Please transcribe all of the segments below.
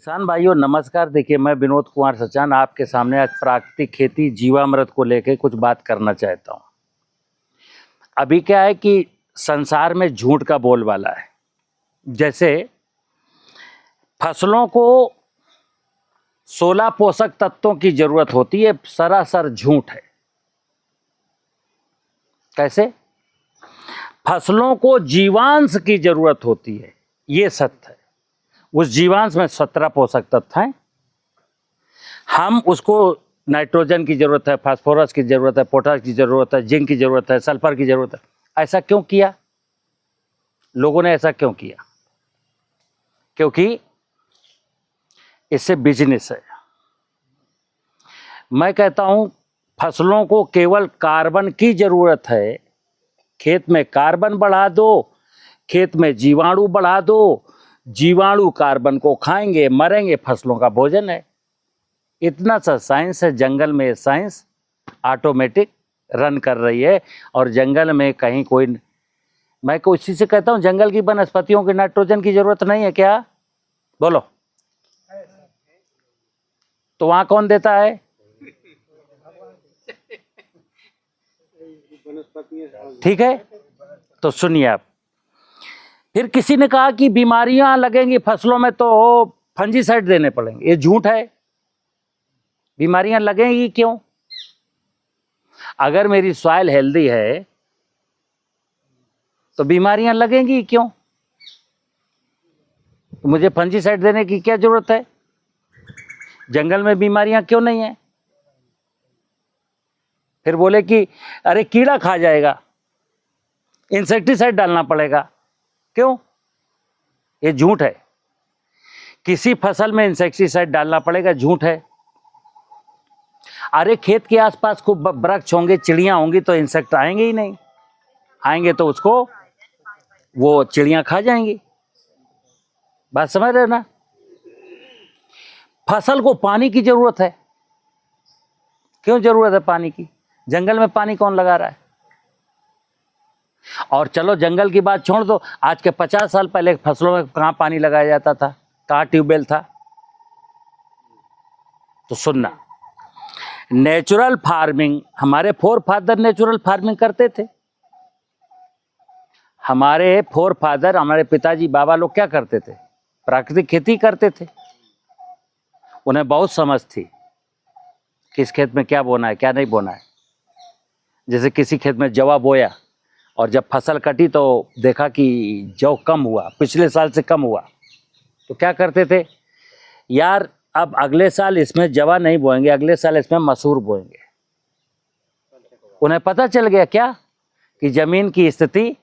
किसान भाइयों नमस्कार। देखिए मैं विनोद कुमार सचान आपके सामने आज प्राकृतिक खेती जीवामृत को लेकर कुछ बात करना चाहता हूँ। अभी क्या है कि संसार में झूठ का बोलबाला है। जैसे फसलों को 16 पोषक तत्वों की जरूरत होती है, सरासर झूठ है। कैसे? फसलों को जीवांश की जरूरत होती है, ये सत्य है। उस जीवांश में 17 पोषक तत्व हैं। हम उसको नाइट्रोजन की जरूरत है, फास्फोरस की जरूरत है, पोटाश की जरूरत है, जिंक की जरूरत है, सल्फर की जरूरत है। ऐसा क्यों किया? लोगों ने ऐसा क्यों किया? क्योंकि इससे बिजनेस है। मैं कहता हूं फसलों को केवल कार्बन की जरूरत है। खेत में कार्बन बढ़ा दो, खेत में जीवाणु बढ़ा दो, जीवाणु कार्बन को खाएंगे, मरेंगे, फसलों का भोजन है। इतना सा साइंस है। जंगल में साइंस ऑटोमेटिक रन कर रही है। और जंगल में कहीं कोई, मैं को इसी से कहता हूं जंगल की वनस्पतियों की नाइट्रोजन की जरूरत नहीं है क्या? बोलो। तो वहां कौन देता है? ठीक है, तो सुनिए आप। फिर किसी ने कहा कि बीमारियां लगेंगी फसलों में तो फंजीसाइड देने पड़ेंगे। ये झूठ है। बीमारियां लगेंगी क्यों? अगर मेरी सॉइल हेल्दी है तो बीमारियां लगेंगी क्यों? तो मुझे फंजीसाइड देने की क्या जरूरत है? जंगल में बीमारियां क्यों नहीं है? फिर बोले कि अरे कीड़ा खा जाएगा, इंसेक्टिसाइड डालना पड़ेगा। क्यों? ये झूठ है। किसी फसल में इंसेक्टिसाइड डालना पड़ेगा, झूठ है। अरे खेत के आसपास खूब वृक्ष होंगे, चिड़ियां होंगी तो इंसेक्ट आएंगे ही नहीं। आएंगे तो उसको वो चिड़ियां खा जाएंगी। बात समझ रहे हो ना? फसल को पानी की जरूरत है। क्यों जरूरत है पानी की? जंगल में पानी कौन लगा रहा है? और चलो जंगल की बात छोड़ दो, आज के 50 साल पहले फसलों में कहां पानी लगाया जाता था? कहां ट्यूबवेल था? तो सुनना, नेचुरल फार्मिंग, हमारे फोर फादर नेचुरल फार्मिंग करते थे। हमारे फोर फादर, हमारे पिताजी बाबा लोग क्या करते थे? प्राकृतिक खेती करते थे। उन्हें बहुत समझ थी किस खेत में क्या बोना है, क्या नहीं बोना है। जैसे किसी खेत में जवा बोया और जब फसल कटी तो देखा कि जौ कम हुआ, पिछले साल से कम हुआ, तो क्या करते थे? यार अब अगले साल इसमें जवा नहीं बोएंगे, अगले साल इसमें मसूर बोएंगे। उन्हें पता चल गया क्या कि जमीन की स्थिति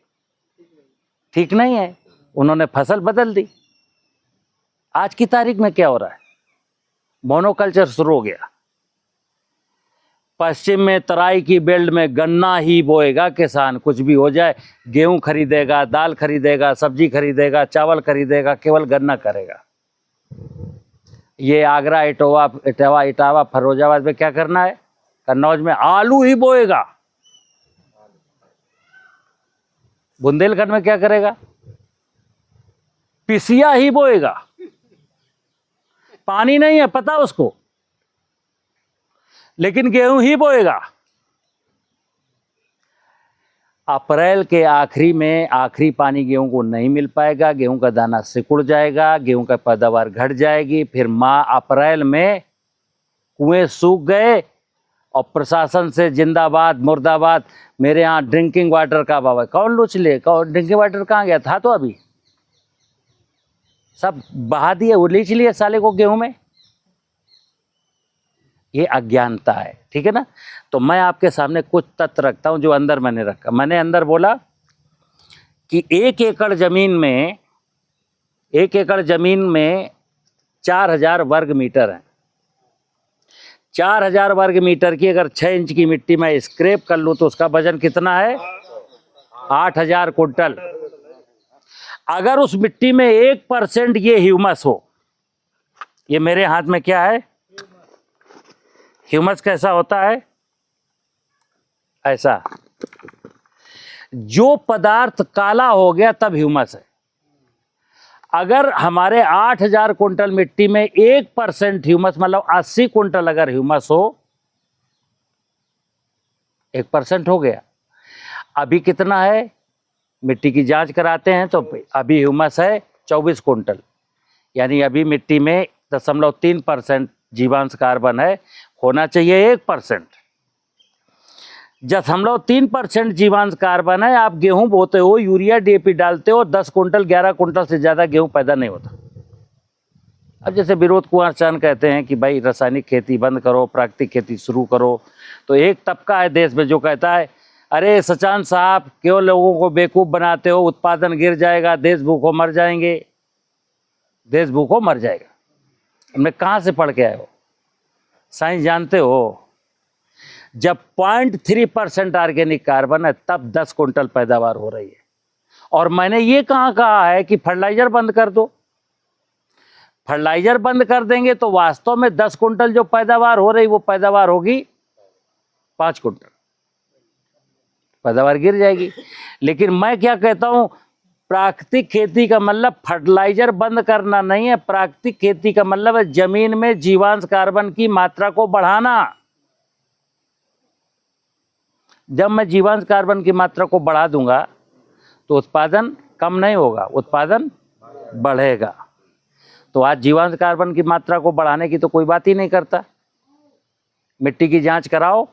ठीक नहीं है। उन्होंने फसल बदल दी। आज की तारीख में क्या हो रहा है? मोनोकल्चर शुरू हो गया। पश्चिम में तराई की बेल्ट में गन्ना ही बोएगा किसान, कुछ भी हो जाए। गेहूं खरीदेगा, दाल खरीदेगा, सब्जी खरीदेगा, चावल खरीदेगा, केवल गन्ना करेगा। ये आगरा, इटावा, फरोजाबाद में क्या करना है? कन्नौज में आलू ही बोएगा। बुंदेलखंड में क्या करेगा? पिसिया ही बोएगा। पानी नहीं है पता उसको, लेकिन गेहूं ही बोएगा। अप्रैल के आखिरी में आखिरी पानी गेहूं को नहीं मिल पाएगा, गेहूं का दाना सिकुड़ जाएगा, गेहूं का पैदावार घट जाएगी। फिर अप्रैल में कुएं सूख गए और प्रशासन से जिंदाबाद मुर्दाबाद। मेरे यहाँ ड्रिंकिंग वाटर का अभाव है। कौन लूच ले? कौन ड्रिंकिंग वाटर कहाँ गया था? तो अभी सब बहा दिए, वो लीच लिए साले को गेहूं में। ये अज्ञानता है, ठीक है ना? तो मैं आपके सामने कुछ तथ्य रखता हूं जो अंदर मैंने रखा। मैंने अंदर बोला कि 1 एकड़ जमीन में 4000 वर्ग मीटर है। 4000 वर्ग मीटर की अगर 6 इंच की मिट्टी में स्क्रैप कर लूं तो उसका वजन कितना है? 8000 कुंटल। अगर उस मिट्टी में 1% ये ह्यूमस हो, ये मेरे हाथ में क्या है? ह्यूमस कैसा होता है? ऐसा। जो पदार्थ काला हो गया तब ह्यूमस है। अगर हमारे 8,000 कुंटल मिट्टी में 1% ह्यूमस, मतलब 80 कुंटल अगर ह्यूमस हो, 1% हो गया। अभी कितना है, मिट्टी की जांच कराते हैं तो अभी ह्यूमस है 24 कुंटल, यानी अभी मिट्टी में 0.3% जीवांश कार्बन है, होना चाहिए 1%। 0.3% जीवांश कार्बन है। आप गेहूं बोते हो, यूरिया डीएपी डालते हो, 10 कुंटल 11 कुंटल से ज़्यादा गेहूं पैदा नहीं होता। अब जैसे विनोद कुमार चांद कहते हैं कि भाई रासायनिक खेती बंद करो, प्राकृतिक खेती शुरू करो, तो एक तबका है देश में जो कहता है अरे सचान साहब क्यों लोगों को बेवकूफ़ बनाते हो, उत्पादन गिर जाएगा, देश भूखों मर जाएंगे, देश भूखों मर जाएगा। हमने कहाँ से पढ़ के आए हो, साइंस जानते हो? जब 0.3% ऑर्गेनिक कार्बन है तब 10 कुंटल पैदावार हो रही है। और मैंने ये कहाँ कहा है कि फर्टिलाइजर बंद कर दो। फर्टिलाइजर बंद कर देंगे तो वास्तव में 10 कुंटल जो पैदावार हो रही वो पैदावार होगी 5 कुंटल, पैदावार गिर जाएगी। लेकिन मैं क्या कहता हूं, प्राकृतिक खेती का मतलब फर्टिलाइजर बंद करना नहीं है। प्राकृतिक खेती का मतलब है जमीन में जीवांश कार्बन की मात्रा को बढ़ाना। जब मैं जीवांश कार्बन की मात्रा को बढ़ा दूंगा तो उत्पादन कम नहीं होगा, उत्पादन बढ़ेगा। तो आज जीवांश कार्बन की मात्रा को बढ़ाने की तो कोई बात ही नहीं करता। मिट्टी की जांच कराओ,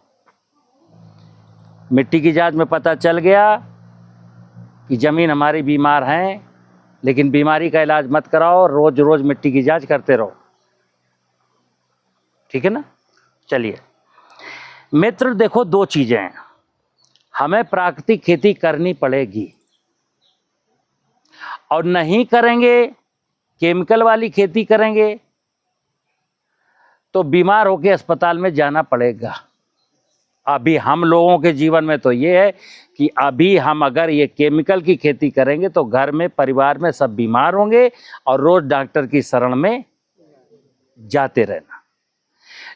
मिट्टी की जांच में पता चल गया कि जमीन हमारी बीमार है, लेकिन बीमारी का इलाज मत कराओ, रोज रोज मिट्टी की जांच करते रहो। ठीक है ना? चलिए मित्र, देखो दो चीजें हैं, हमें प्राकृतिक खेती करनी पड़ेगी, और नहीं करेंगे, केमिकल वाली खेती करेंगे तो बीमार होकर अस्पताल में जाना पड़ेगा। अभी हम लोगों के जीवन में तो ये है कि अभी हम अगर ये केमिकल की खेती करेंगे तो घर में, परिवार में सब बीमार होंगे और रोज डॉक्टर की शरण में जाते रहना।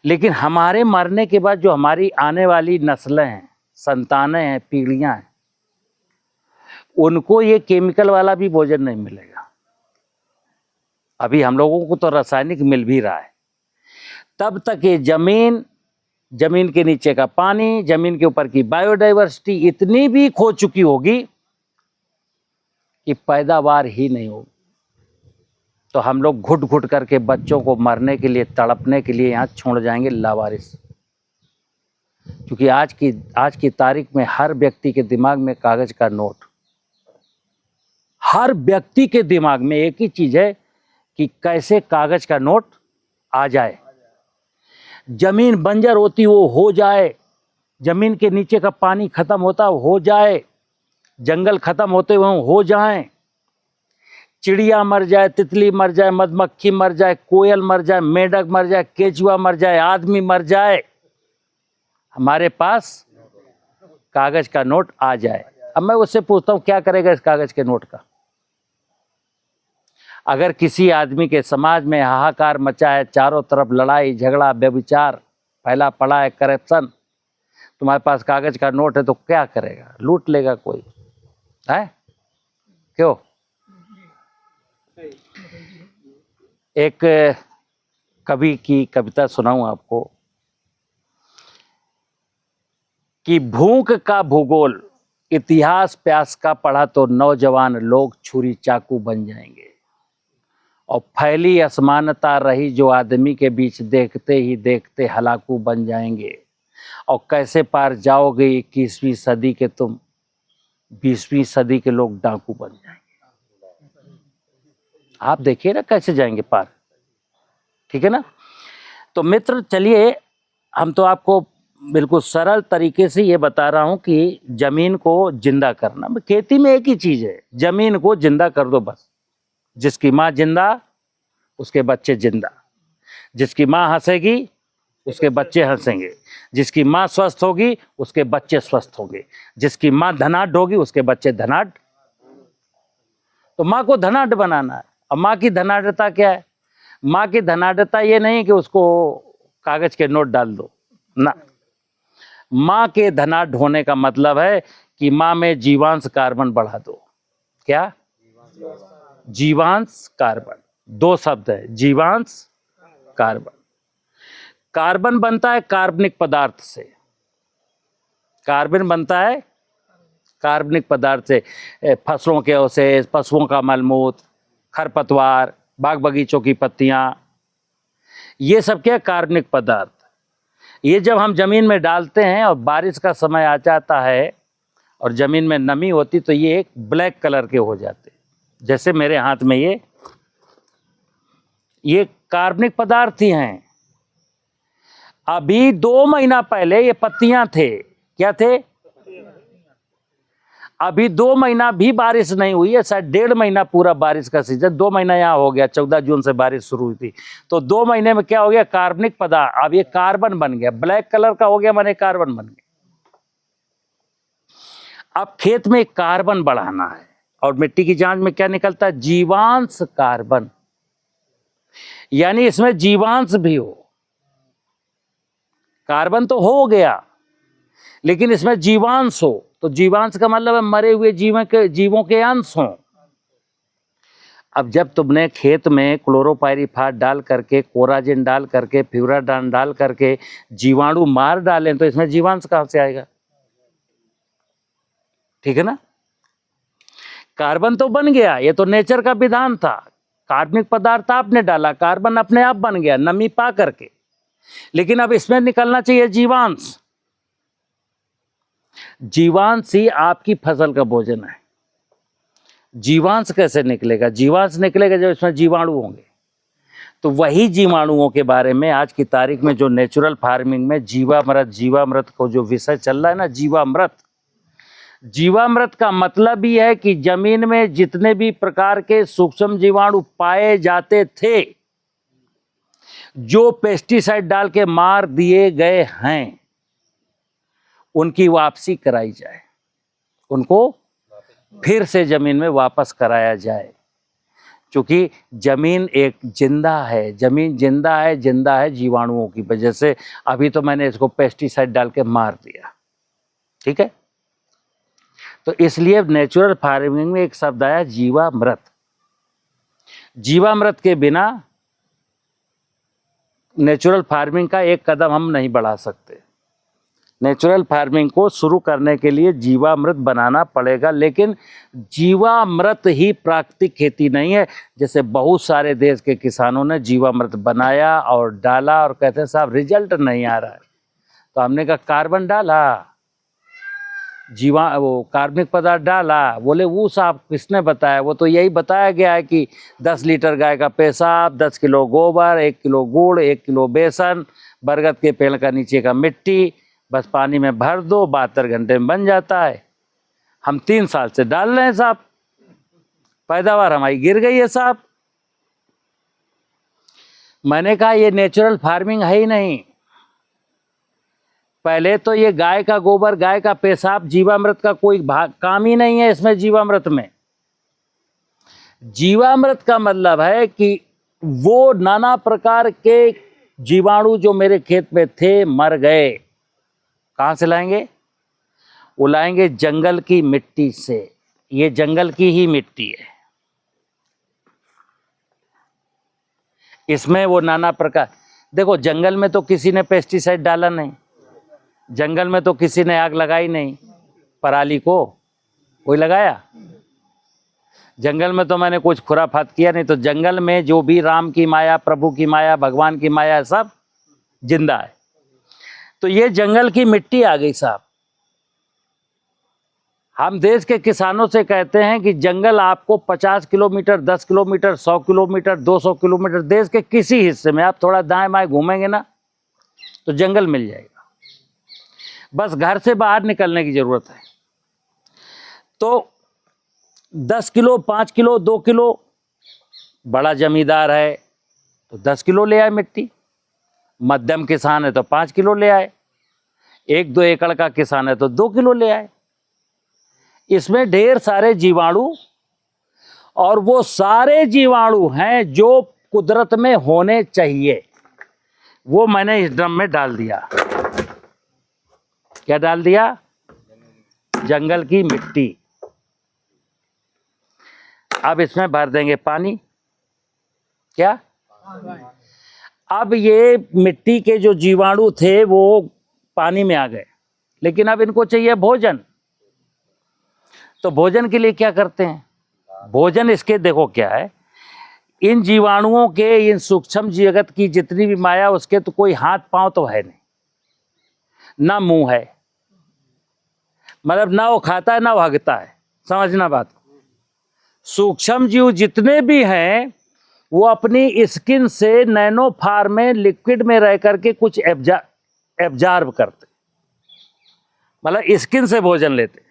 लेकिन हमारे मरने के बाद जो हमारी आने वाली नस्लें हैं, संतानें हैं, पीढ़ियां हैं, उनको ये केमिकल वाला भी भोजन नहीं मिलेगा। अभी हम लोगों को तो रासायनिक मिल भी रहा है। तब तक ये जमीन, जमीन के नीचे का पानी, जमीन के ऊपर की बायोडाइवर्सिटी इतनी भी खो चुकी होगी कि पैदावार ही नहीं होगी। तो हम लोग घुट घुट करके बच्चों को मरने के लिए, तड़पने के लिए यहाँ छोड़ जाएंगे लावारिस। क्योंकि आज की तारीख में हर व्यक्ति के दिमाग में कागज का नोट, हर व्यक्ति के दिमाग में एक ही चीज है कि कैसे कागज का नोट आ जाए, जमीन बंजर होती वो हो जाए, जमीन के नीचे का पानी खत्म होता हो जाए, जंगल खत्म होते हुए हो जाएं, चिड़िया मर जाए, तितली मर जाए, मधुमक्खी मर जाए, कोयल मर जाए, मेंढक मर जाए, केचुआ मर जाए, आदमी मर जाए, हमारे पास कागज का नोट आ जाए। अब मैं उससे पूछता हूं क्या करेगा इस कागज के नोट का? अगर किसी आदमी के समाज में हाहाकार मचा है, चारों तरफ लड़ाई झगड़ा व्यभिचार फैला पड़ा है, करप्शन, तुम्हारे पास कागज का नोट है तो क्या करेगा? लूट लेगा कोई है? क्यों? एक कवि की कविता सुनाऊं आपको कि भूख का भूगोल इतिहास प्यास का पढ़ा तो नौजवान लोग छुरी चाकू बन जाएंगे, और फैली असमानता रही जो आदमी के बीच देखते ही देखते हलाकू बन जाएंगे। और कैसे पार जाओगे 21वीं सदी के तुम, 20वीं सदी के लोग डाकू बन जाएंगे। आप देखिए ना कैसे जाएंगे पार। ठीक है ना? तो मित्र चलिए, हम तो आपको बिल्कुल सरल तरीके से ये बता रहा हूं कि जमीन को जिंदा करना, खेती में एक ही चीज है, जमीन को जिंदा कर दो बस। जिसकी माँ जिंदा उसके बच्चे जिंदा, जिसकी माँ हंसेगी उसके बच्चे हंसेंगे, जिसकी माँ स्वस्थ होगी उसके बच्चे स्वस्थ होंगे, जिसकी माँ धनाढ्य होगी उसके बच्चे धनाढ्य। तो माँ को धनाढ्य बनाना है। और माँ की धनाढ्यता क्या है? माँ की धनाढ्यता ये नहीं कि उसको कागज के नोट डाल दो ना। माँ के धनाढ्य होने का मतलब है कि माँ में जीवांश कार्बन बढ़ा दो। क्या? जीवांश कार्बन, दो शब्द है, जीवांश कार्बन। कार्बन बनता है कार्बनिक पदार्थ से, कार्बन बनता है कार्बनिक पदार्थ से, फसलों के अवशेष, पशुओं का मलमूत्र, खरपतवार, बाग बगीचों की पत्तियां, ये सब क्या कार्बनिक पदार्थ। ये जब हम जमीन में डालते हैं और बारिश का समय आ जाता है और जमीन में नमी होती तो ये एक ब्लैक कलर के हो जाते, जैसे मेरे हाथ में ये कार्बनिक पदार्थ ही हैं। अभी 2 महीना पहले ये पत्तियां थे, क्या थे? अभी 2 महीना भी बारिश नहीं हुई है, शायद 1.5 महीना पूरा बारिश का सीजन, 2 महीना यहाँ हो गया, 14 जून से बारिश शुरू हुई थी, तो 2 महीने में क्या हो गया? कार्बनिक पदार्थ, अब ये कार्बन बन गया, ब्लैक कलर का हो गया, माने कार्बन बन गया। अब खेत में कार्बन बढ़ाना है और मिट्टी की जांच में क्या निकलता है? जीवांश कार्बन, यानी इसमें जीवांश भी हो। कार्बन तो हो गया लेकिन इसमें जीवांश हो, तो जीवांश का मतलब है मरे हुए जीवों के अंश हों। अब जब तुमने खेत में क्लोरोपाइरीफास डाल करके, कोराजिन डाल करके, फ्यूराडान डाल करके जीवाणु मार डालें तो इसमें जीवांश कहां से आएगा? ठीक है ना? कार्बन तो बन गया, ये तो नेचर का विधान था। कार्बनिक पदार्थ आपने डाला, कार्बन अपने आप बन गया नमी पा करके, लेकिन अब इसमें निकलना चाहिए जीवांश। जीवांश ही आपकी फसल का भोजन है। जीवांश कैसे निकलेगा? जीवांश निकलेगा जब इसमें जीवाणु होंगे। तो वही जीवाणुओं के बारे में आज की तारीख में जो नेचुरल फार्मिंग में जीवामृत को जो विषय चल रहा है ना, जीवामृत का मतलब ही है कि जमीन में जितने भी प्रकार के सूक्ष्म जीवाणु पाए जाते थे, जो पेस्टिसाइड डाल के मार दिए गए हैं, उनकी वापसी कराई जाए, उनको फिर से जमीन में वापस कराया जाए। क्योंकि जमीन एक जिंदा है, जमीन जिंदा है जीवाणुओं की वजह से। अभी तो मैंने इसको पेस्टिसाइड डाल के मार दिया, ठीक है? तो इसलिए नेचुरल फार्मिंग में एक शब्द आया जीवामृत। जीवामृत के बिना नेचुरल फार्मिंग का एक कदम हम नहीं बढ़ा सकते। नेचुरल फार्मिंग को शुरू करने के लिए जीवामृत बनाना पड़ेगा, लेकिन जीवामृत ही प्राकृतिक खेती नहीं है। जैसे बहुत सारे देश के किसानों ने जीवामृत बनाया और डाला और कहते हैं साहब रिजल्ट नहीं आ रहा है, तो हमने कहा कार्बन डाला, वो कार्बनिक पदार्थ डाला। बोले वो साहब किसने बताया? वो तो यही बताया गया है कि 10 लीटर गाय का पेशाब, 10 किलो गोबर, 1 किलो गुड़, 1 किलो बेसन, बरगद के पेड़ का नीचे का मिट्टी, बस पानी में भर दो, 72 घंटे में बन जाता है। हम 3 साल से डाल रहे हैं साहब, पैदावार हमारी गिर गई है साहब। मैंने कहा ये नेचुरल फार्मिंग है ही नहीं। पहले तो ये गाय का गोबर, गाय का पेशाब, जीवामृत का कोई काम ही नहीं है इसमें। जीवामृत में, जीवामृत का मतलब है कि वो नाना प्रकार के जीवाणु जो मेरे खेत में थे मर गए। कहां से लाएंगे? वो लाएंगे जंगल की मिट्टी से। ये जंगल की ही मिट्टी है, इसमें वो नाना प्रकार। देखो जंगल में तो किसी ने पेस्टिसाइड डाला नहीं, जंगल में तो किसी ने आग लगाई नहीं, पराली को कोई लगाया? जंगल में तो मैंने कुछ खुराफात किया नहीं। तो जंगल में जो भी राम की माया, प्रभु की माया, भगवान की माया, सब जिंदा है। तो ये जंगल की मिट्टी आ गई साहब। हम देश के किसानों से कहते हैं कि जंगल आपको 50 किलोमीटर, 10 किलोमीटर, 100 किलोमीटर, 200 किलोमीटर, देश के किसी हिस्से में आप थोड़ा दाएं बाएं घूमेंगे ना तो जंगल मिल जाएगा। बस घर से बाहर निकलने की जरूरत है। तो 10 किलो, 5 किलो, 2 किलो, बड़ा जमींदार है तो 10 किलो ले आए मिट्टी, मध्यम किसान है तो 5 किलो ले आए, 1-2 एकड़ का किसान है तो 2 किलो ले आए। इसमें ढेर सारे जीवाणु, और वो सारे जीवाणु हैं जो कुदरत में होने चाहिए, वो मैंने इस ड्रम में डाल दिया। क्या डाल दिया? जंगल की मिट्टी। अब इसमें भर देंगे पानी। क्या? अब ये मिट्टी के जो जीवाणु थे वो पानी में आ गए, लेकिन अब इनको चाहिए भोजन। तो भोजन के लिए क्या करते हैं? भोजन इसके देखो क्या है, इन जीवाणुओं के, इन सूक्ष्म जगत की जितनी भी माया, उसके तो कोई हाथ पांव तो है नहीं, ना मुंह है, मतलब ना वो खाता है ना वो हगता है। समझना बात। सूक्ष्म जीव जितने भी हैं वो अपनी स्किन से नैनो फार में, लिक्विड में रह करके कुछ एब्जॉर्ब करते, मतलब स्किन से भोजन लेते।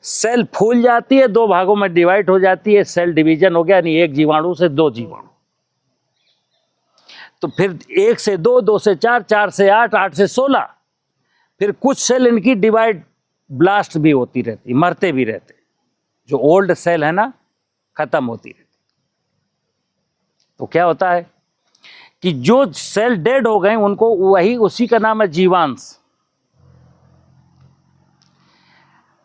सेल फूल जाती है, दो भागों में डिवाइड हो जाती है, सेल डिवीजन हो गया, यानी एक जीवाणु से दो जीवाणु, तो फिर 1 से 2, 2 से 4, 4 से 8, 8 से 16, फिर कुछ सेल इनकी डिवाइड ब्लास्ट भी होती रहती, मरते भी रहते, जो ओल्ड सेल है ना खत्म होती रहती। तो क्या होता है कि जो सेल डेड हो गए उनको वही, उसी का नाम है जीवांश।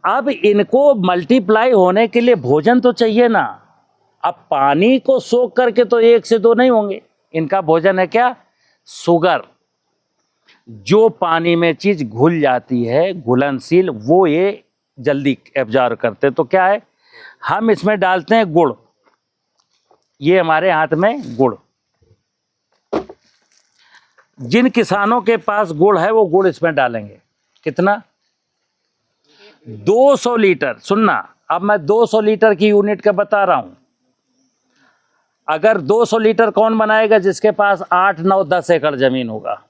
अब इनको मल्टीप्लाई होने के लिए भोजन तो चाहिए ना। अब पानी को सोख करके तो 1 से 2 नहीं होंगे, इनका भोजन है क्या? शुगर। जो पानी में चीज घुल जाती है, घुलनशील, वो ये जल्दी एब्जॉर्ब करते। तो क्या है, हम इसमें डालते हैं गुड़। ये हमारे हाथ में गुड़, जिन किसानों के पास गुड़ है वो गुड़ इसमें डालेंगे। कितना? 200 लीटर। सुनना, अब मैं 200 लीटर की यूनिट का बता रहा हूं। अगर 200 लीटर कौन बनाएगा? जिसके पास 8, 9, 10 एकड़ जमीन होगा।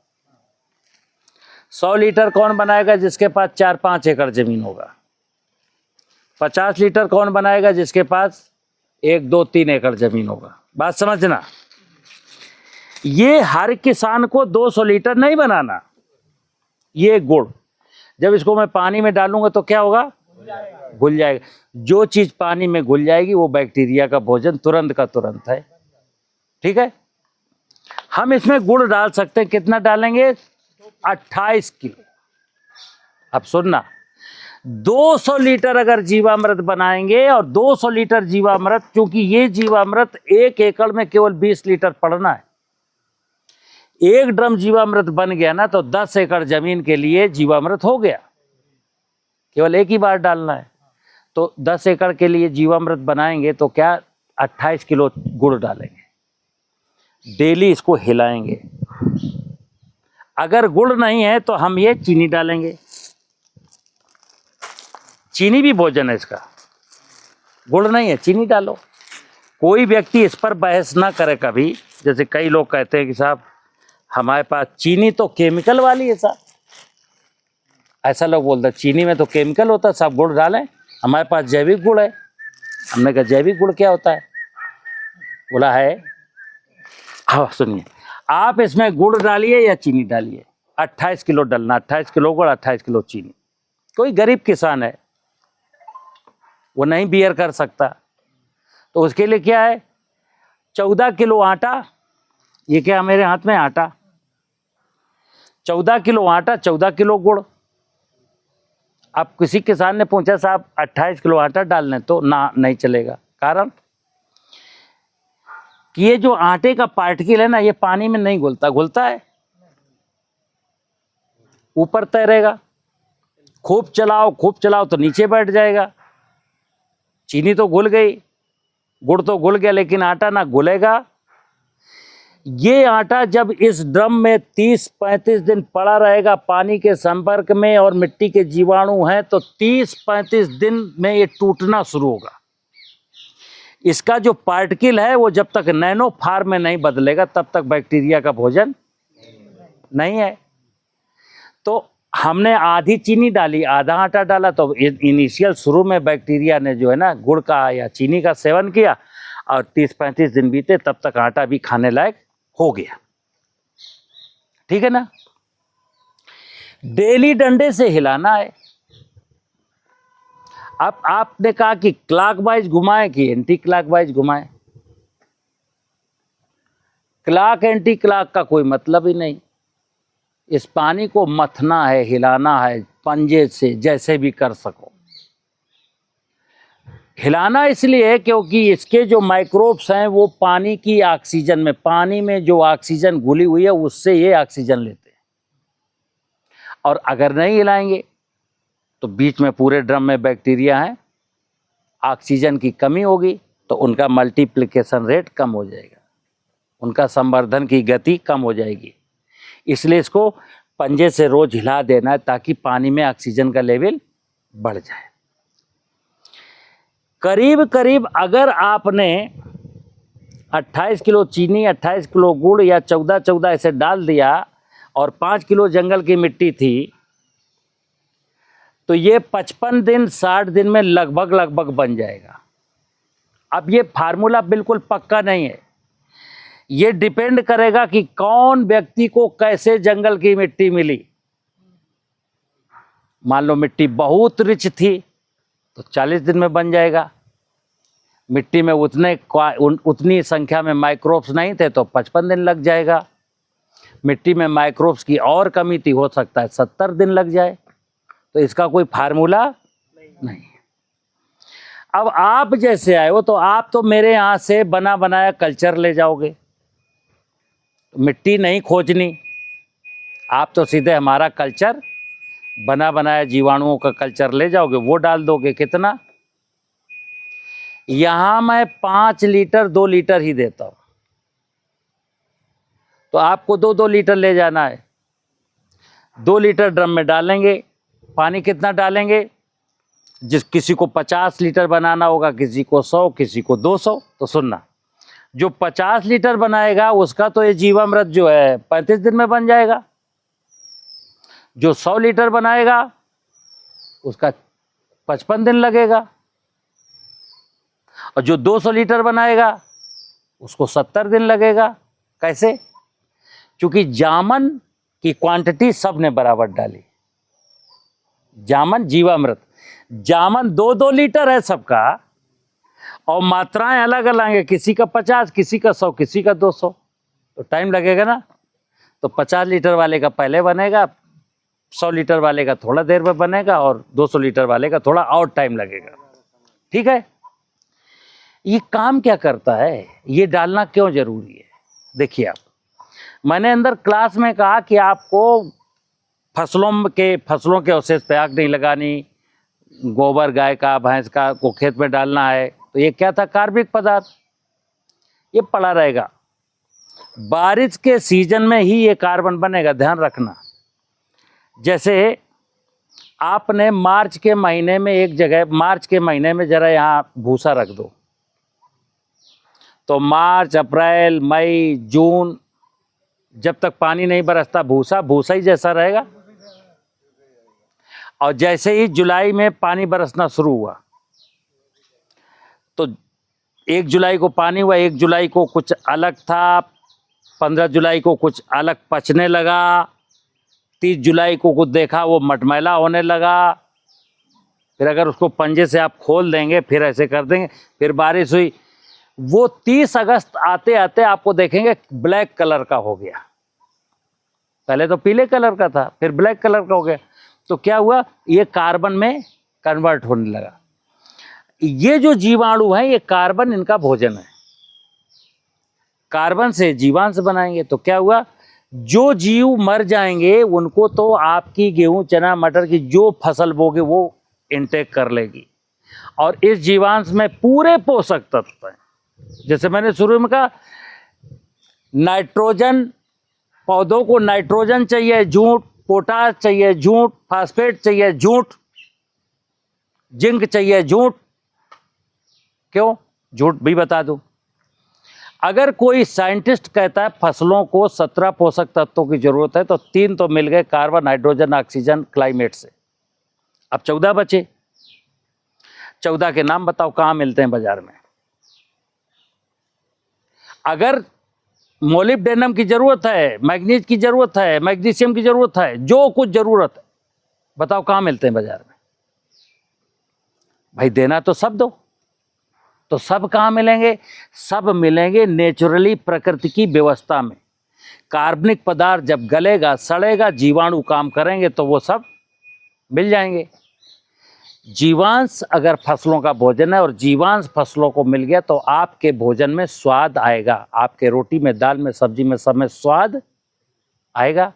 100 लीटर कौन बनाएगा? जिसके पास 4, 5 एकड़ जमीन होगा। 50 लीटर कौन बनाएगा? जिसके पास 1, 2, 3 एकड़ जमीन होगा। बात समझना, ये हर किसान को 200 लीटर नहीं बनाना। ये गुड़ जब इसको मैं पानी में डालूंगा तो क्या होगा? घुल जाएगा। जो चीज पानी में घुल जाएगी वो बैक्टीरिया का भोजन तुरंत का तुरंत है। ठीक है, हम इसमें गुड़ डाल सकते हैं। कितना डालेंगे? 28 किलो। अब सुनना, 200 लीटर अगर जीवामृत बनाएंगे, और 200 लीटर जीवामृत, क्योंकि ये जीवामृत 1 एकड़ में केवल 20 लीटर पड़ना है। 1 ड्रम जीवामृत बन गया ना तो 10 एकड़ जमीन के लिए जीवामृत हो गया। केवल एक ही बार डालना है। तो 10 एकड़ के लिए जीवामृत बनाएंगे तो क्या? 28 किलो गुड़ डालेंगे। डेली इसको हिलाएंगे। अगर गुड़ नहीं है तो हम ये चीनी डालेंगे। चीनी भी भोजन है इसका। गुड़ नहीं है, चीनी डालो। कोई व्यक्ति इस पर बहस ना करे कभी। जैसे कई लोग कहते हैं कि साहब हमारे पास चीनी तो केमिकल वाली है साहब, ऐसा लोग बोलते हैं चीनी में तो केमिकल होता है, साहब गुड़ डालें, हमारे पास जैविक गुड़ है। हमने कहा जैविक गुड़ क्या होता है? बोला है, हाँ सुनिए, आप इसमें गुड़ डालिए या चीनी डालिए, 28 किलो डालना, 28 किलो गुड़, 28 किलो चीनी। कोई गरीब किसान है वो नहीं बियर कर सकता, तो उसके लिए क्या है? 14 किलो आटा। ये क्या मेरे हाथ में? आटा। 14 किलो आटा, 14 किलो गुड़। अब किसी किसान ने पूछा साहब 28 किलो आटा डालने, तो ना, नहीं चलेगा। कारण कि ये जो आटे का पार्टिकल है ना, ये पानी में नहीं घुलता। घुलता है? ऊपर तैरेगा। खूब चलाओ तो नीचे बैठ जाएगा। चीनी तो घुल गई, गुड़ तो घुल गया, लेकिन आटा ना घुलेगा। ये आटा जब इस ड्रम में 30-35 दिन पड़ा रहेगा पानी के संपर्क में, और मिट्टी के जीवाणु हैं, तो 30-35 दिन में ये टूटना शुरू होगा। इसका जो पार्टिकल है वो जब तक नैनो फार्म में नहीं बदलेगा तब तक बैक्टीरिया का भोजन नहीं है। तो हमने आधी चीनी डाली, आधा आटा डाला, तो इनिशियल शुरू में बैक्टीरिया ने जो है ना गुड़ का या चीनी का सेवन किया, और 30-35 दिन बीते तब तक आटा भी खाने लायक हो गया। ठीक है ना? डेली डंडे से हिलाना है। अब आपने कहा कि क्लॉकवाइज घुमाएं कि एंटी क्लॉकवाइज घुमाएं। क्लॉक एंटी क्लॉक का कोई मतलब ही नहीं। इस पानी को मथना है, हिलाना है, पंजे से, जैसे भी कर सको। हिलाना इसलिए क्योंकि इसके जो माइक्रोब्स हैं वो पानी की ऑक्सीजन में, पानी में जो ऑक्सीजन घुली हुई है उससे ये ऑक्सीजन लेते हैं, और अगर नहीं हिलाएंगे तो बीच में पूरे ड्रम में बैक्टीरिया हैं, ऑक्सीजन की कमी होगी तो उनका मल्टीप्लिकेशन रेट कम हो जाएगा, उनका संवर्धन की गति कम हो जाएगी। इसलिए इसको पंजे से रोज हिला देना है ताकि पानी में ऑक्सीजन का लेवल बढ़ जाए। करीब करीब अगर आपने 28 किलो चीनी, 28 किलो गुड़ या 14-14 ऐसे डाल दिया और 5 किलो जंगल की मिट्टी थी, तो ये 55 दिन 60 दिन में लगभग बन जाएगा। अब ये फार्मूला बिल्कुल पक्का नहीं है, ये डिपेंड करेगा कि कौन व्यक्ति को कैसे जंगल की मिट्टी मिली। मान लो मिट्टी बहुत रिच थी तो 40 दिन में बन जाएगा, मिट्टी में उतनी संख्या में माइक्रोब्स नहीं थे तो 55 दिन लग जाएगा, मिट्टी में माइक्रोब्स की और कमी थी, हो सकता है 70 दिन लग जाए। तो इसका कोई फार्मूला नहीं है। अब आप जैसे आए हो तो आप तो मेरे यहाँ से बना बनाया कल्चर ले जाओगे, तो मिट्टी नहीं खोजनी, आप तो सीधे हमारा कल्चर, बना बनाया जीवाणुओं का कल्चर ले जाओगे, वो डाल दोगे। कितना? यहाँ मैं 5 लीटर 2 लीटर ही देता हूँ, तो आपको 2-2 लीटर ले जाना है। 2 लीटर ड्रम में डालेंगे, पानी कितना डालेंगे? किसी को 50 लीटर बनाना होगा, किसी को 100, किसी को 200। तो सुनना, जो 50 लीटर बनाएगा उसका तो ये जीवामृत जो है 35 दिन में बन जाएगा, जो 100 लीटर बनाएगा उसका 55 दिन लगेगा, और जो 200 लीटर बनाएगा उसको 70 दिन लगेगा। कैसे? क्योंकि जामन की क्वांटिटी सब ने बराबर डाली। जामन जीवामृत, जामन 2-2 लीटर है सबका, और मात्राएं अलग अलग है, किसी का 50, किसी का 100, किसी का 200, तो टाइम लगेगा ना। तो 50 लीटर वाले का पहले बनेगा, 100 लीटर वाले का थोड़ा देर में बनेगा, और 200 लीटर वाले का थोड़ा और टाइम लगेगा। ठीक है? ये काम क्या करता है, ये डालना क्यों जरूरी है? देखिए, आप, मैंने अंदर क्लास में कहा कि आपको फसलों के अवशेष पे आग नहीं लगानी, गोबर गाय का भैंस का को खेत में डालना है। तो ये क्या था? कार्बनिक पदार्थ, ये पड़ा रहेगा। बारिश के सीजन में ही ये कार्बन बनेगा, ध्यान रखना। जैसे आपने मार्च के महीने में एक जगह, मार्च के महीने में जरा यहाँ भूसा रख दो, तो मार्च, अप्रैल, मई, जून, जब तक पानी नहीं बरसता भूसा ही जैसा रहेगा। और जैसे ही जुलाई में पानी बरसना शुरू हुआ, तो 1 जुलाई को पानी हुआ, 1 जुलाई को कुछ अलग था, 15 जुलाई को कुछ अलग पचने लगा, 30 जुलाई को कुछ देखा वो मटमैला होने लगा। फिर अगर उसको पंजे से आप खोल देंगे, फिर ऐसे कर देंगे, फिर बारिश हुई, वो 30 अगस्त आते आते आपको देखेंगे ब्लैक कलर का हो गया। पहले तो पीले कलर का था, फिर ब्लैक कलर का हो गया। तो क्या हुआ? ये कार्बन में कन्वर्ट होने लगा। ये जो जीवाणु है, ये कार्बन इनका भोजन है, कार्बन से जीवांश बनाएंगे। तो क्या हुआ? जो जीव मर जाएंगे उनको तो आपकी गेहूं, चना, मटर की जो फसल बोगे वो इनटेक कर लेगी, और इस जीवांश में पूरे पोषक तत्व हैं। जैसे मैंने शुरू में कहा, नाइट्रोजन, पौधों को नाइट्रोजन चाहिए, झूठ, पोटाश चाहिए, झूठ, फास्फेट चाहिए, झूठ, जिंक चाहिए, झूठ। क्यों झूठ भी बता दूं। अगर कोई साइंटिस्ट कहता है फसलों को 17 पोषक तत्वों की जरूरत है, तो 3 तो मिल गए, कार्बन, नाइट्रोजन, ऑक्सीजन, क्लाइमेट से। अब 14 बचे। 14 के नाम बताओ, कहाँ मिलते हैं बाजार में? अगर मोलिब्डेनम की जरूरत है, मैग्नीज की जरूरत है, मैग्नीशियम की जरूरत है, जो कुछ जरूरत है, बताओ कहाँ मिलते हैं बाजार में? भाई देना तो सब दो। तो सब कहाँ मिलेंगे? सब मिलेंगे नेचुरली, प्रकृति की व्यवस्था में। कार्बनिक पदार्थ जब गलेगा, सड़ेगा, जीवाणु काम करेंगे, तो वो सब मिल जाएंगे। जीवांश अगर फसलों का भोजन है और जीवांश फसलों को मिल गया तो आपके भोजन में स्वाद आएगा, आपके रोटी में, दाल में, सब्जी में, सब में स्वाद आएगा।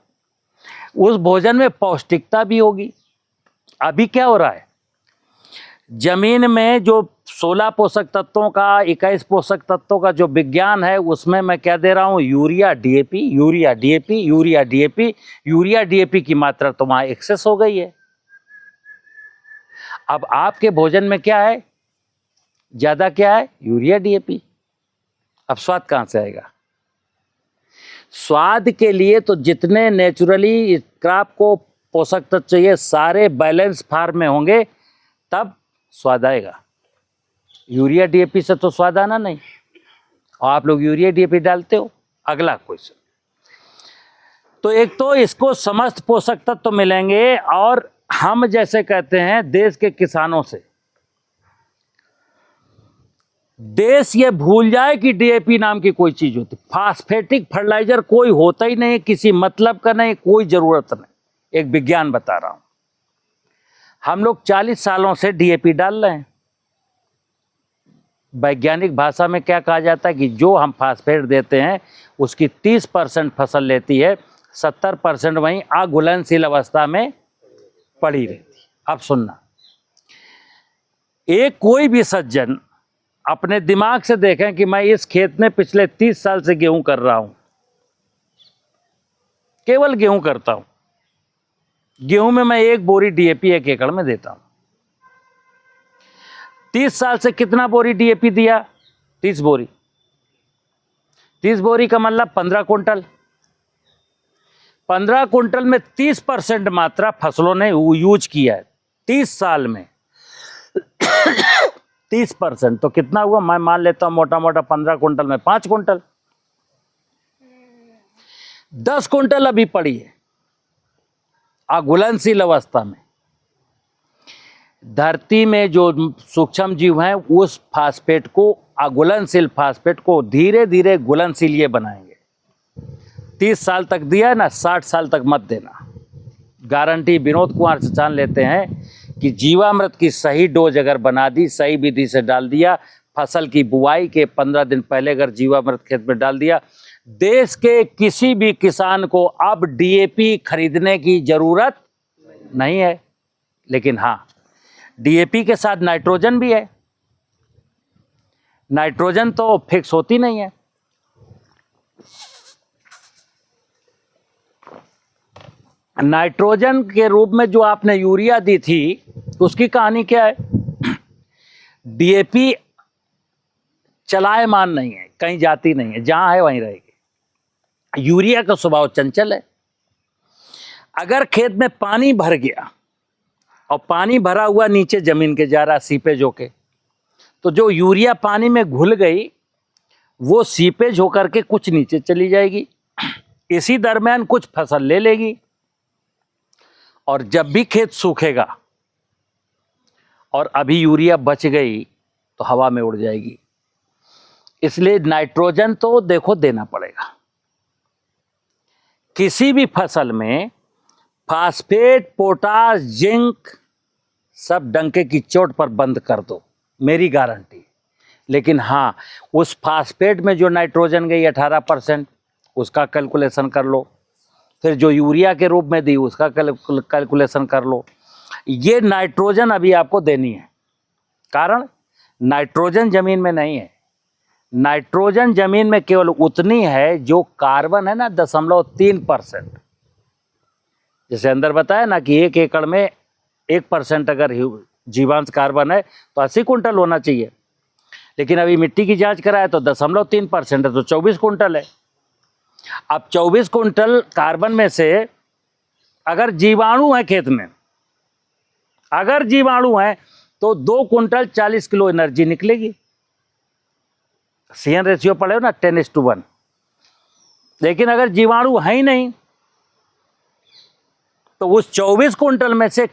उस भोजन में पौष्टिकता भी होगी। अभी क्या हो रहा है, जमीन में जो 16 पोषक तत्वों का, 21 पोषक तत्वों का जो विज्ञान है, उसमें मैं क्या दे रहा हूँ, urea DAP, urea DAP, urea DAP. Urea DAP की मात्रा तो वहां एक्सेस हो गई है। अब आपके भोजन में क्या है, ज्यादा क्या है, यूरिया डीएपी। अब स्वाद कहां से आएगा? स्वाद के लिए तो जितने नेचुरली क्रॉप को पोषक तत्व चाहिए सारे बैलेंस फार्म में होंगे तब स्वाद आएगा। यूरिया डीएपी से तो स्वाद आना नहीं, और आप लोग यूरिया डीएपी डालते हो। अगला क्वेश्चन, तो एक तो इसको समस्त पोषक तत्व तो मिलेंगे, और हम जैसे कहते हैं देश के किसानों से, देश ये भूल जाए कि डीएपी नाम की कोई चीज होती। फास्फेटिक फर्टिलाइजर कोई होता ही नहीं, किसी मतलब का नहीं, कोई जरूरत नहीं। एक विज्ञान बता रहा हूं, हम लोग 40 सालों से डीएपी डाल रहे हैं। वैज्ञानिक भाषा में क्या कहा जाता है कि जो हम फास्फेट देते हैं उसकी 30% फसल लेती है, 70% वहीं अघुलनशील अवस्था में पड़ी रहती। अब सुनना, एक कोई भी सज्जन अपने दिमाग से देखें कि मैं इस खेत में पिछले 30 साल से गेहूं कर रहा हूं, केवल गेहूं करता हूं, गेहूं में मैं 1 बोरी डीएपी 1 एकड़ में देता हूं। 30 साल से कितना बोरी डीएपी दिया? 30 बोरी। 30 बोरी का मतलब 15 कुंटल। 15 कुंटल में 30% मात्रा फसलों ने यूज किया है 30 साल में। 30% तो कितना हुआ, मैं मान लेता हूं मोटा मोटा 15 कुंटल में 5 कुंटल। 10 कुंटल अभी पड़ी है अघुलनशील अवस्था में। धरती में जो सूक्ष्म जीव हैं उस फास्फेट को, अघुलनशील फास्फेट को धीरे धीरे घुलनशील ये बनाएंगे। 30 साल तक दिया है ना, 60 साल तक मत देना। गारंटी विनोद कुमार चचान लेते हैं कि जीवामृत की सही डोज अगर बना दी, सही विधि से डाल दिया, फसल की बुआई के 15 दिन पहले अगर जीवामृत खेत में डाल दिया, देश के किसी भी किसान को अब डीएपी खरीदने की जरूरत नहीं है। लेकिन हाँ, डीएपी के साथ नाइट्रोजन भी है। नाइट्रोजन तो फिक्स होती नहीं है। नाइट्रोजन के रूप में जो आपने यूरिया दी थी उसकी कहानी क्या है? डीएपी चलायमान नहीं है, कहीं जाती नहीं है, जहां है वहीं रहेगी। यूरिया का स्वभाव चंचल है। अगर खेत में पानी भर गया और पानी भरा हुआ नीचे जमीन के जा रहा सीपेज होके, तो जो यूरिया पानी में घुल गई वो सीपेज होकर के कुछ नीचे चली जाएगी, इसी दरमियान कुछ फसल ले लेगी, और जब भी खेत सूखेगा और अभी यूरिया बच गई तो हवा में उड़ जाएगी। इसलिए नाइट्रोजन तो देखो देना पड़ेगा। किसी भी फसल में फास्फेट, पोटाश, जिंक सब डंके की चोट पर बंद कर दो, मेरी गारंटी। लेकिन हाँ, उस फास्फेट में जो नाइट्रोजन गई 18%, उसका कैलकुलेशन कर लो। फिर जो यूरिया के रूप में दी उसका कैलकुलेशन कर लो। ये नाइट्रोजन अभी आपको देनी है, कारण नाइट्रोजन जमीन में नहीं है। नाइट्रोजन जमीन में केवल उतनी है जो कार्बन है ना, 0.3%। जैसे अंदर बताया ना कि 1 एकड़ में 1% अगर जीवांश कार्बन है तो 80 कुंटल होना चाहिए, लेकिन अभी मिट्टी की जांच कराया तो 0.3% है, तो 24 कुंटल है। अब 24 कुंटल कार्बन में से अगर जीवाणु है खेत में, अगर जीवाणु है तो 2 कुंटल 40 किलो एनर्जी निकलेगी। CN रेशियो पढ़े हो ना, 10:1। लेकिन अगर जीवाणु है ही नहीं तो उस 24 कुंटल में से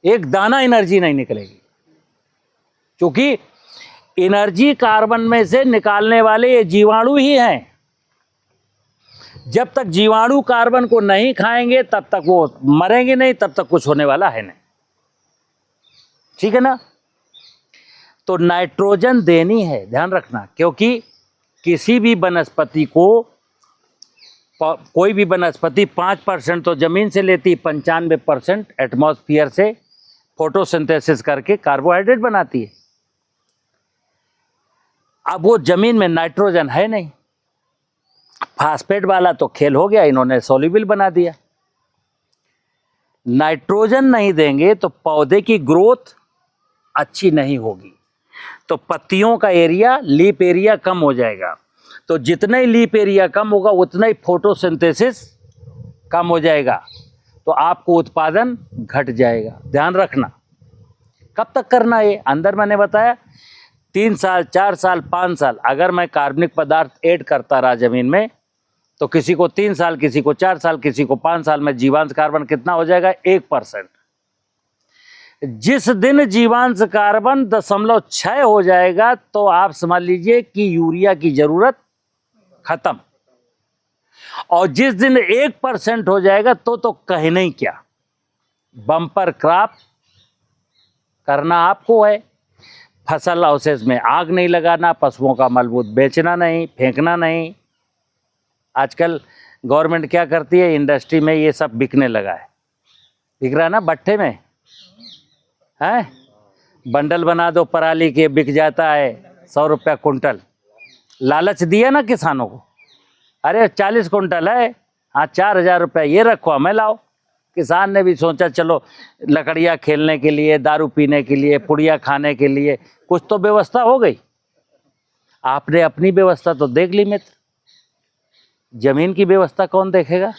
एक दाना एनर्जी नहीं निकलेगी, क्योंकि एनर्जी कार्बन में से निकालने वाले ये जीवाणु ही हैं। जब तक जीवाणु कार्बन को नहीं खाएंगे तब तक वो मरेंगे नहीं, तब तक कुछ होने वाला है नहीं। ठीक है ना? तो नाइट्रोजन देनी है, ध्यान रखना, क्योंकि किसी भी वनस्पति को, कोई भी वनस्पति 5% तो जमीन से लेती, 95% एटमॉस्फेयर से फोटोसिंथेसिस करके कार्बोहाइड्रेट बनाती है। अब वो जमीन में नाइट्रोजन है नहीं, फास्फेट वाला तो खेल हो गया, इन्होंने सोल्यूबल बना दिया। नाइट्रोजन नहीं देंगे तो पौधे की ग्रोथ अच्छी नहीं होगी, तो पत्तियों का एरिया, लीफ एरिया कम हो जाएगा। तो जितना ही लीफ एरिया कम होगा उतना ही फोटोसिंथेसिस कम हो जाएगा, तो आपको उत्पादन घट जाएगा। ध्यान रखना। कब तक करना है? अंदर मैंने बताया 3 साल, 4 साल, 5 साल। अगर मैं कार्बनिक पदार्थ ऐड करता रहा जमीन में तो किसी को 3 साल, किसी को 4 साल, किसी को 5 साल में जीवांश कार्बन कितना हो जाएगा? 1%। जिस दिन जीवांश कार्बन 0.6 हो जाएगा तो आप समझ लीजिए कि यूरिया की जरूरत खत्म। और जिस दिन 1% हो जाएगा तो कहे नहीं क्या, बम्पर क्रॉप करना आपको है। फसल अवशेष में आग नहीं लगाना, पशुओं का मलबूत बेचना नहीं, फेंकना नहीं। आजकल गवर्नमेंट क्या करती है, इंडस्ट्री में ये सब बिकने लगा है, बिक रहा है ना, भट्ठे में है, बंडल बना दो पराली के, बिक जाता है 100 रुपया कुंटल। लालच दिया ना किसानों को, अरे 40 कुंटल है, हाँ 4000 रुपया ये रखो, हमें लाओ। किसान ने भी सोचा चलो लकड़ियाँ खेलने के लिए, दारू पीने के लिए, पुड़िया खाने के लिए कुछ तो व्यवस्था हो गई। आपने अपनी व्यवस्था तो देख ली मित्र, जमीन की व्यवस्था कौन देखेगा?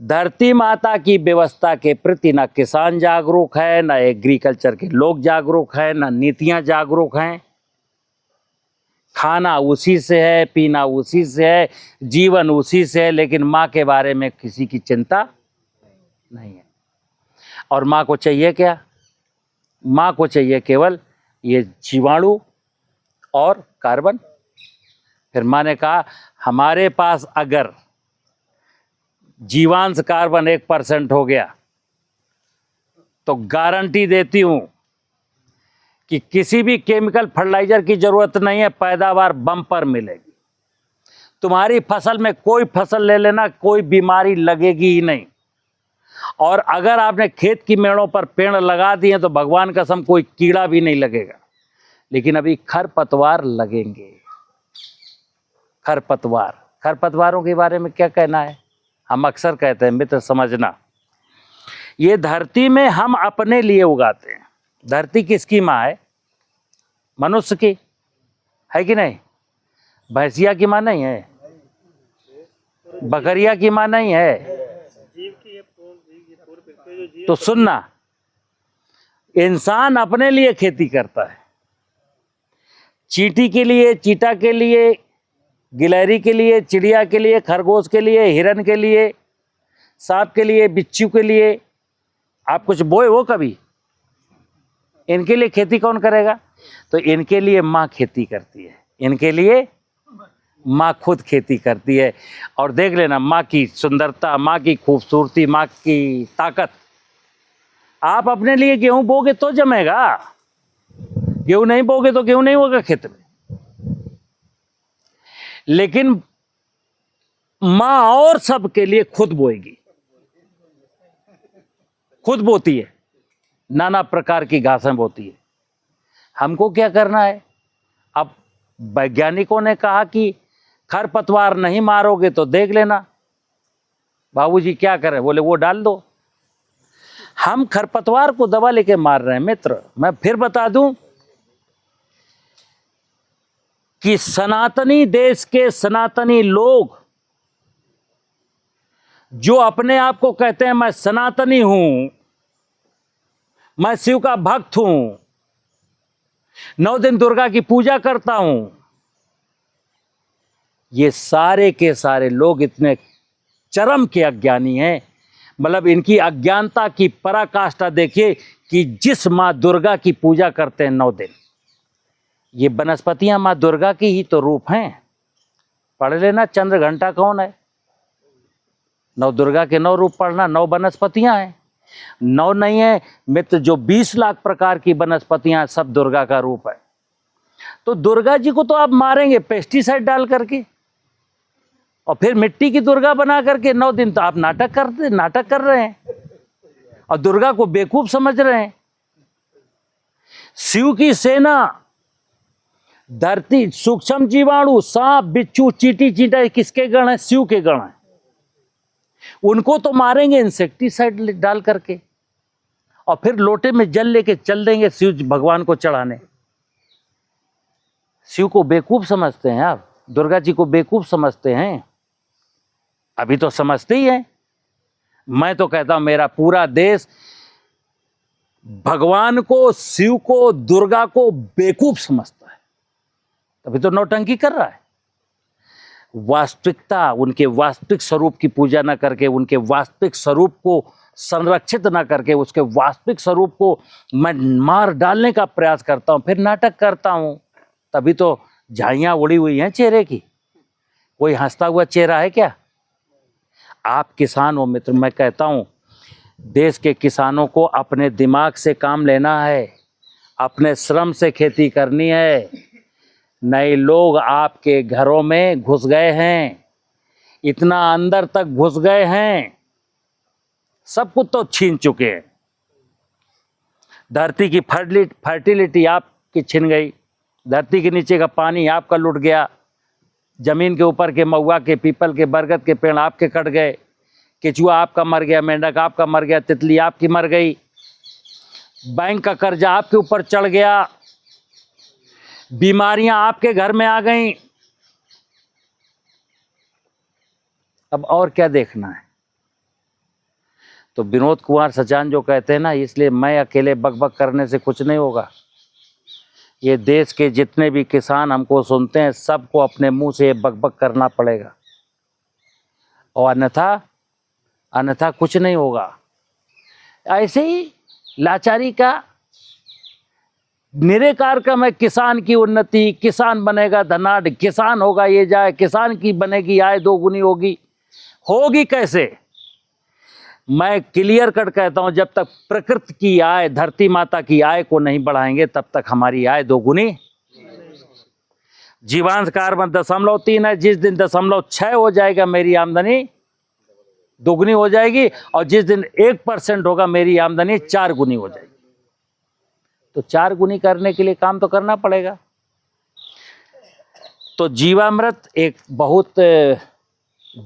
धरती माता की व्यवस्था के प्रति ना किसान जागरूक है, ना एग्रीकल्चर के लोग जागरूक है, ना नीतियां जागरूक हैं। खाना उसी से है, पीना उसी से है, जीवन उसी से है, लेकिन माँ के बारे में किसी की चिंता नहीं है। और माँ को चाहिए क्या? माँ को चाहिए केवल ये जीवाणु और कार्बन। फिर माँ ने कहा हमारे पास अगर जीवांश कार्बन 1% हो गया तो गारंटी देती हूं कि किसी भी केमिकल फर्टिलाइजर की जरूरत नहीं है, पैदावार बम्पर मिलेगी। तुम्हारी फसल में कोई फसल ले लेना, कोई बीमारी लगेगी ही नहीं। और अगर आपने खेत की मेड़ों पर पेड़ लगा दिए तो भगवान कसम कोई कीड़ा भी नहीं लगेगा। लेकिन अभी खरपतवार लगेंगे। खरपतवारों के बारे में क्या कहना है? हम अक्सर कहते हैं मित्र, समझना, ये धरती में हम अपने लिए उगाते हैं। धरती किसकी माँ है? मनुष्य की है कि नहीं? भैंसिया की माँ नहीं है, बकरिया की माँ नहीं है। तो सुनना, इंसान अपने लिए खेती करता है, चींटी के लिए, चीता के लिए, गिलहरी के लिए, चिड़िया के लिए, खरगोश के लिए, हिरन के लिए, सांप के लिए, बिच्छू के लिए। आप कुछ बोए हो कभी? इनके लिए खेती कौन करेगा? तो इनके लिए माँ खेती करती है, इनके लिए माँ खुद खेती करती है। और देख लेना माँ की सुंदरता, माँ की खूबसूरती, माँ की ताकत। आप अपने लिए गेहूं बोगे तो जमेगा, गेहूं नहीं बोगे तो गेहूं नहीं होगा खेत में। लेकिन माँ और सबके लिए खुद बोएगी, खुद बोती है, नाना प्रकार की घासें बोती है। हमको क्या करना है? अब वैज्ञानिकों ने कहा कि खरपतवार नहीं मारोगे तो देख लेना। बाबूजी क्या करें? बोले वो डाल दो। हम खरपतवार को दवा लेके मार रहे हैं मित्र। मैं फिर बता दूं कि सनातनी देश के सनातनी लोग जो अपने आप को कहते हैं मैं सनातनी हूं, मैं शिव का भक्त हूं, 9 दिन दुर्गा की पूजा करता हूं, ये सारे के सारे लोग इतने चरम के अज्ञानी हैं। मतलब इनकी अज्ञानता की पराकाष्ठा देखिए कि जिस माँ दुर्गा की पूजा करते हैं 9 दिन, ये वनस्पतियां माँ दुर्गा की ही तो रूप हैं। पढ़ लेना चंद्र घंटा कौन है, 9 दुर्गा के 9 रूप पढ़ना, 9 वनस्पतियां हैं, 9 नहीं है मित्र, जो 20 लाख प्रकार की वनस्पतियां सब दुर्गा का रूप है। तो दुर्गा जी को तो आप मारेंगे पेस्टिसाइड डाल करके, और फिर मिट्टी की दुर्गा बना करके 9 दिन तो आप नाटक कर रहे हैं और दुर्गा को बेवकूफ समझ रहे हैं। शिव की सेना धरती, सूक्ष्म जीवाणु, सांप, बिच्छू, चींटी, चींटा किसके गण है? शिव के गण है। उनको तो मारेंगे इंसेक्टिसाइड डाल करके, और फिर लोटे में जल लेके चल देंगे शिव भगवान को चढ़ाने। शिव को बेवकूफ समझते हैं आप, दुर्गा जी को बेवकूफ समझते हैं, अभी तो समझते ही हैं। मैं तो कहता हूं मेरा पूरा देश भगवान को, शिव को, दुर्गा को बेवकूफ समझता है, तभी तो नौटंकी कर रहा है। वास्तविकता, उनके वास्तविक स्वरूप की पूजा न करके, उनके वास्तविक स्वरूप को संरक्षित न करके, उसके वास्तविक स्वरूप को मैं मार डालने का प्रयास करता हूं, फिर नाटक करता हूं, तभी तो झाइयां उड़ी हुई हैं चेहरे की। कोई हंसता हुआ चेहरा है क्या? आप किसान हो मित्र, मैं कहता हूं देश के किसानों को अपने दिमाग से काम लेना है, अपने श्रम से खेती करनी है। नए लोग आपके घरों में घुस गए हैं, इतना अंदर तक घुस गए हैं, सब कुछ तो छीन चुके हैं। धरती की फर्टिलिटी आपकी छिन गई, धरती के नीचे का पानी आपका लुट गया, जमीन के ऊपर के महुआ के, पीपल के, बरगद के पेड़ आपके कट गए, केचुआ आपका मर गया, मेंढक आपका मर गया, तितली आपकी मर गई, बैंक का कर्जा आपके ऊपर चढ़ गया, बीमारियां आपके घर में आ गईं। अब और क्या देखना है? तो विनोद कुमार सचान जो कहते हैं ना, इसलिए मैं अकेले बकबक करने से कुछ नहीं होगा। ये देश के जितने भी किसान हमको सुनते हैं, सबको अपने मुंह से बकबक करना पड़ेगा, और अन्यथा कुछ नहीं होगा। ऐसे ही लाचारी का मेरे कार्यक्रम है, किसान की उन्नति, किसान बनेगा धनाढ़, किसान होगा ये जाए, किसान की बनेगी आय 2 गुनी होगी कैसे? मैं क्लियर कट कहता हूं, जब तक प्रकृति की आय, धरती माता की आय को नहीं बढ़ाएंगे, तब तक हमारी आय 2 गुनी। जीवांश कार्बन 0.3 है, जिस दिन 0.6 हो जाएगा मेरी आमदनी 2 गुनी हो जाएगी, और जिस दिन 1% होगा मेरी आमदनी 4 गुनी हो जाएगी। तो 4 गुनी करने के लिए काम तो करना पड़ेगा। तो जीवामृत एक बहुत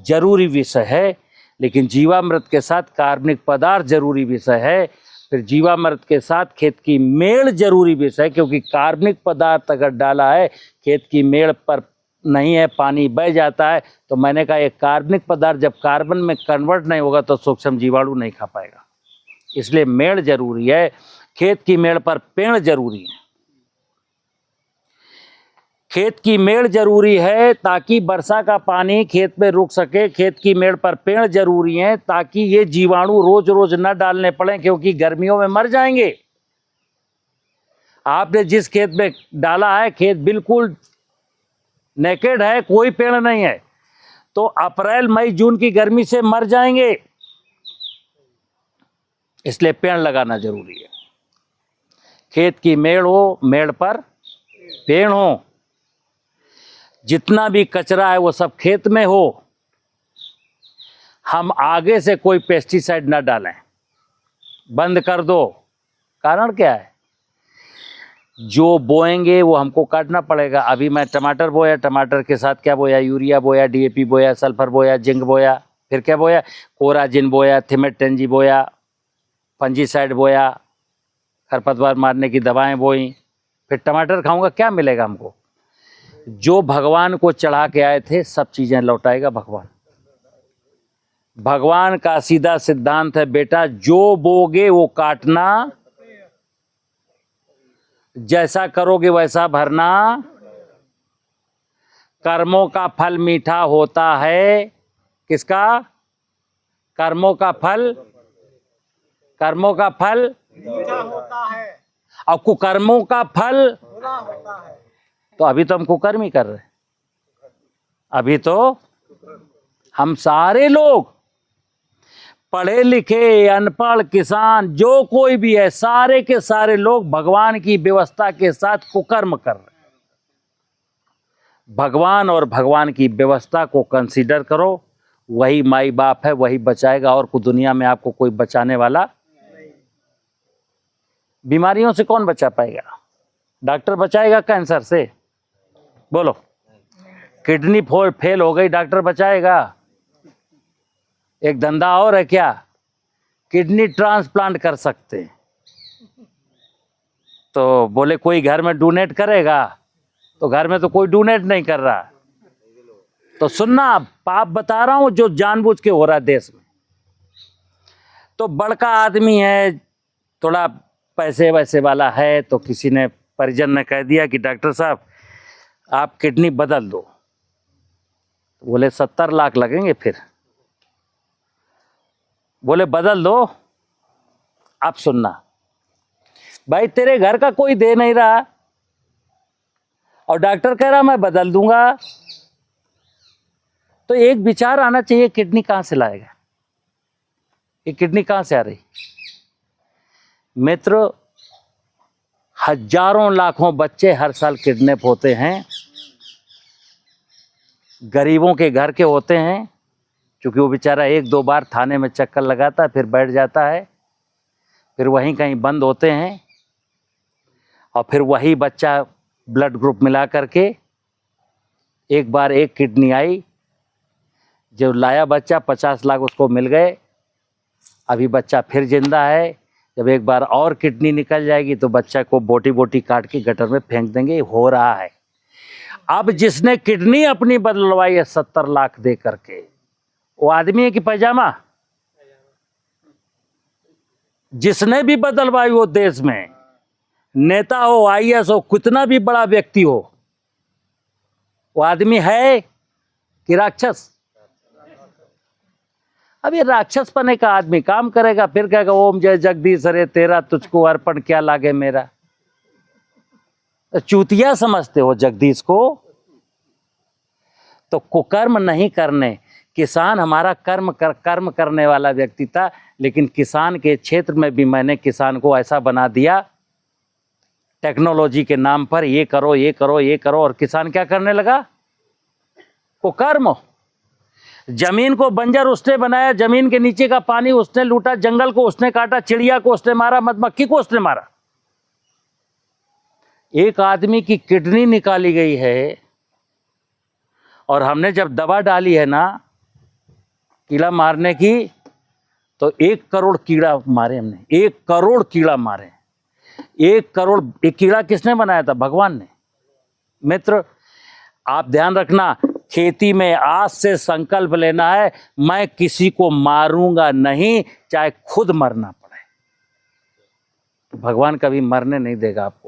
जरूरी विषय है, लेकिन जीवामृत के साथ कार्बनिक पदार्थ जरूरी विषय है, फिर जीवामृत के साथ खेत की मेड़ जरूरी विषय है, क्योंकि कार्बनिक पदार्थ अगर डाला है खेत की मेड़ पर नहीं है, पानी बह जाता है, तो मैंने कहा ये कार्बनिक पदार्थ जब कार्बन में कन्वर्ट नहीं होगा तो सूक्ष्म जीवाणु नहीं खा पाएगा। इसलिए मेड़ जरूरी है, खेत की मेड़ पर पेड़ जरूरी है। खेत की मेड़ जरूरी है ताकि वर्षा का पानी खेत में रुक सके, खेत की मेड़ पर पेड़ जरूरी हैं ताकि ये जीवाणु रोज रोज न डालने पड़े, क्योंकि गर्मियों में मर जाएंगे। आपने जिस खेत में डाला है, खेत बिल्कुल नेकेड है, कोई पेड़ नहीं है, तो अप्रैल मई जून की गर्मी से मर जाएंगे। इसलिए पेड़ लगाना जरूरी है। खेत की मेड़ हो, मेड़ पर पेड़ हो, जितना भी कचरा है वो सब खेत में हो। हम आगे से कोई पेस्टिसाइड ना डालें, बंद कर दो। कारण क्या है? जो बोएंगे वो हमको काटना पड़ेगा। अभी मैं टमाटर बोया, टमाटर के साथ क्या बोया? यूरिया बोया, डीएपी बोया, सल्फर बोया, जिंक बोया, फिर क्या बोया? कोराजिन बोया, थिमेटेंजी बोया, फंजीसाइड बोया, खरपतवार मारने की दवाएं बोई, फिर टमाटर खाऊंगा, क्या मिलेगा हमको? जो भगवान को चढ़ा के आए थे सब चीजें लौटाएगा भगवान। भगवान का सीधा सिद्धांत है, बेटा जो बोगे वो काटना, जैसा करोगे वैसा भरना। कर्मों का फल मीठा होता है। किसका? कर्मों का फल, कर्मों का फल मीठा होता है और कुकर्मों का फल बुरा होता है। तो अभी तो हम कुकर्म ही कर रहे हैं। अभी तो हम सारे लोग, पढ़े लिखे अनपढ़ किसान जो कोई भी है, सारे के सारे लोग भगवान की व्यवस्था के साथ कुकर्म कर रहे हैं। भगवान और भगवान की व्यवस्था को कंसीडर करो, वही माई बाप है, वही बचाएगा, और दुनिया में आपको कोई बचाने वाला। बीमारियों से कौन बचा पाएगा? डॉक्टर बचाएगा कैंसर से? बोलो। किडनी फेल हो गई, डॉक्टर बचाएगा? एक धंधा और है क्या, किडनी ट्रांसप्लांट कर सकते हैं। तो बोले कोई घर में डोनेट करेगा, तो घर में तो कोई डोनेट नहीं कर रहा। तो सुनना, पाप बता रहा हूं जो जानबूझ के हो रहा है देश में। तो बड़का आदमी है, थोड़ा पैसे वैसे वाला है, तो किसी ने, परिजन ने कह दिया कि डॉक्टर साहब आप किडनी बदल दो। बोले 70 लाख लगेंगे। फिर बोले बदल दो। अब सुनना भाई, तेरे घर का कोई दे नहीं रहा और डॉक्टर कह रहा मैं बदल दूंगा, तो एक विचार आना चाहिए, किडनी कहां से लाएगा? ये किडनी कहां से आ रही? मित्र, हजारों लाखों बच्चे हर साल किडनैप होते हैं, गरीबों के घर के होते हैं, क्योंकि वो बेचारा 1-2 बार थाने में चक्कर लगाता है, फिर बैठ जाता है, फिर वहीं कहीं बंद होते हैं, और फिर वही बच्चा ब्लड ग्रुप मिला करके, एक बार एक किडनी आई, जो लाया बच्चा 50 लाख उसको मिल गए। अभी बच्चा फिर जिंदा है, जब एक बार और किडनी निकल जाएगी तो बच्चा को बोटी बोटी काट के गटर में फेंक देंगे। हो रहा है। अब जिसने किडनी अपनी बदलवाई है 70 लाख दे करके, वो आदमी है कि पैजामा? जिसने भी बदलवाई वो देश में नेता हो, आईएएस हो, कितना भी बड़ा व्यक्ति हो, वो आदमी है कि राक्षस? अब ये राक्षस पने का आदमी काम करेगा, फिर कहेगा ओम जय जगदीश हरे तेरा तुझको अर्पण क्या लागे मेरा। चूतिया समझते हो जगदीश को? तो कुकर्म नहीं करने। किसान हमारा कर्म करने वाला व्यक्ति था, लेकिन किसान के क्षेत्र में भी मैंने किसान को ऐसा बना दिया, टेक्नोलॉजी के नाम पर ये करो ये करो ये करो, और किसान क्या करने लगा? कुकर्म। जमीन को बंजर उसने बनाया, जमीन के नीचे का पानी उसने लूटा, जंगल को उसने काटा, चिड़िया को उसने मारा, मधुमक्खी को उसने मारा। एक आदमी की किडनी निकाली गई है, और हमने जब दवा डाली है ना कीड़ा मारने की, तो 1 करोड़ कीड़ा मारे हमने। 1 करोड़ कीड़ा मारे। 1 करोड़। एक कीड़ा किसने बनाया था? भगवान ने। मित्र, आप ध्यान रखना, खेती में आज से संकल्प लेना है, मैं किसी को मारूंगा नहीं, चाहे खुद मरना पड़े। भगवान कभी मरने नहीं देगा आपको।